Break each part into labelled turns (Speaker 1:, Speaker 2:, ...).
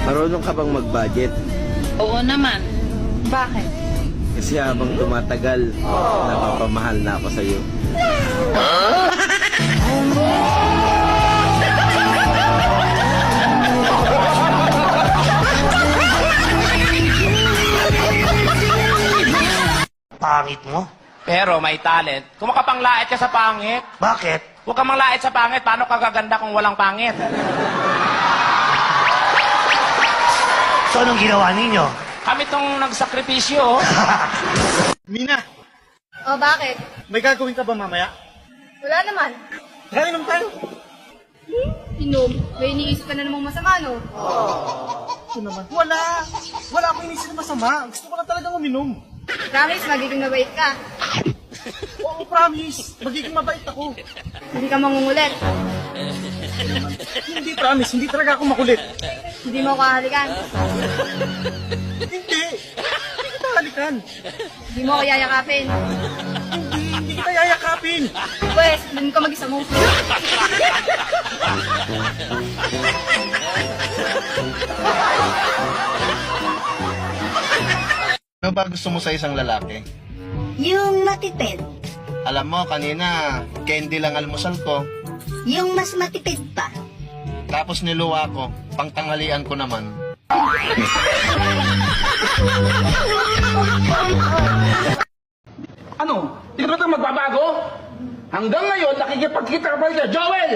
Speaker 1: Marunong ka bang mag-budget?
Speaker 2: Oo naman. Bakit?
Speaker 1: Kasi habang tumatagal, napapamahal na ako sa'yo.
Speaker 3: Pangit mo?
Speaker 4: Pero may talent. Kung makapanglait ka sa pangit,
Speaker 3: Bakit?
Speaker 4: huwag ka manglait sa pangit. Paano ka gaganda kung walang pangit?
Speaker 3: So, anong ginawa ninyo?
Speaker 4: Kami tong nagsakripisyo.
Speaker 5: Mina,
Speaker 6: Oh, bakit?
Speaker 5: may gagawin ka ba mamaya?
Speaker 6: Wala naman.
Speaker 5: Tara, inom tayo.
Speaker 6: Inom. May iniisip ka na namang masama, no?
Speaker 5: Ito naman. Wala. Wala akong inisip na masama. Gusto ko na talagang uminom.
Speaker 6: Promise, magiging mabait ka.
Speaker 5: Oo, promise. Magiging mabait ako.
Speaker 6: Hindi ka mangungulit.
Speaker 5: Hindi, promise. Hindi talaga ako makulit.
Speaker 6: Hindi mo kahalikan.
Speaker 5: Hindi. Hindi kita halikan.
Speaker 6: Hindi mo ako yayakapin.
Speaker 5: Hindi kita yayakapin.
Speaker 6: Pwes, dun ka mag-isa mo.
Speaker 7: Ano ba gusto mo sa isang lalaki?
Speaker 8: Yung matipid.
Speaker 7: Alam mo, kanina, candy lang almusal ko.
Speaker 8: Yung mas matipid pa.
Speaker 7: Tapos niluwa ko, pangtanghalian ko naman.
Speaker 4: Ano? Hindi ka ba magbabago? Hanggang ngayon, nakikipagkita ka pa rin kay Joel!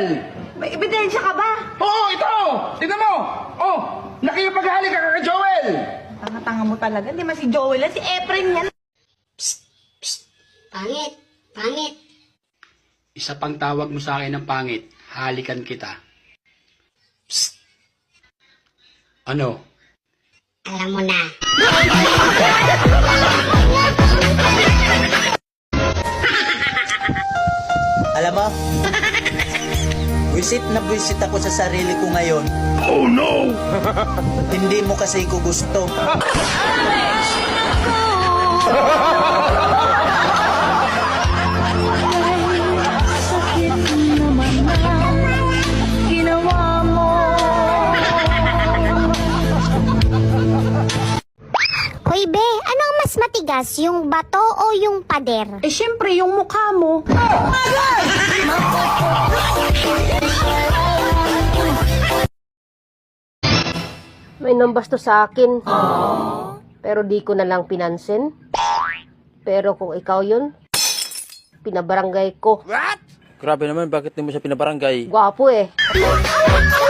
Speaker 8: May ebidensya ka ba?
Speaker 4: Oo, ito! Tignan mo! Oh, nakikipaghalik ka kay Joel!
Speaker 8: Tanga-tanga mo talaga. Di man si Joel yan, si Efren yan.
Speaker 9: Pangit, pangit.
Speaker 10: Isa pang tawag mo sa akin ng pangit, halikan kita. Psst. Ano?
Speaker 9: Alam mo na.
Speaker 11: Alam mo, buwisit na buwisit ako sa sarili ko ngayon.
Speaker 3: Oh no!
Speaker 11: Hindi mo kasi ko gusto.
Speaker 9: Hoy be, anong mas matigas, yung bato o yung pader?
Speaker 8: Eh, syempre, yung mukha mo.
Speaker 6: May nambasto sa akin. Pero di ko na lang pinansin. Pero kung ikaw yun, pinabarangay ko.
Speaker 1: Grabe naman, bakit di mo siya pinabarangay?
Speaker 6: Gwapo eh.